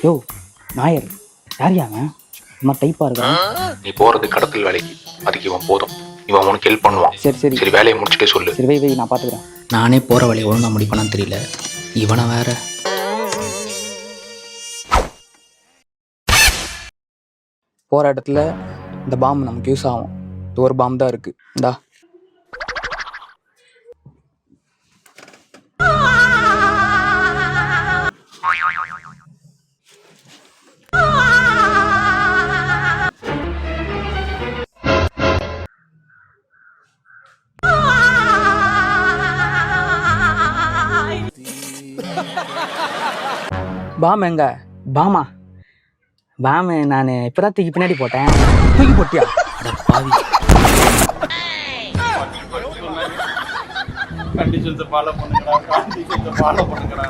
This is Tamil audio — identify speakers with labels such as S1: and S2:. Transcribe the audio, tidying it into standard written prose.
S1: யோ நாயர் யார் அவன் சும்மா டைப்பாக இருக்கான்.
S2: நீ போகிறது கடத்தல் வேலைக்கு, அதுக்கு இவன் போதும். இவன் உனக்கு ஹெல்ப் பண்ணுவான்.
S1: சரி சரி
S2: சரி, வேலையை முடிச்சுட்டே சொல்லு.
S1: சரி வை நான் பார்த்துக்கிறேன்.
S3: நானே போகிற வழியை ஒழுங்காக முடிப்பேனான்னு தெரியல, இவனை வேற.
S1: போகிற இடத்துல இந்த பாம்பு நமக்கு யூஸ் ஆகும். இது ஒரு பாம்பு தான் இருக்குது. இந்தா பாம் எங்க? பாமா பாமு நான் இப்போதான் தூக்கி பின்னாடி போட்டேன். தூக்கி போட்டியா?
S3: அட பாவி.
S4: கண்டிஷன்ஸை ஃபாலோ பண்ணுங்கடா.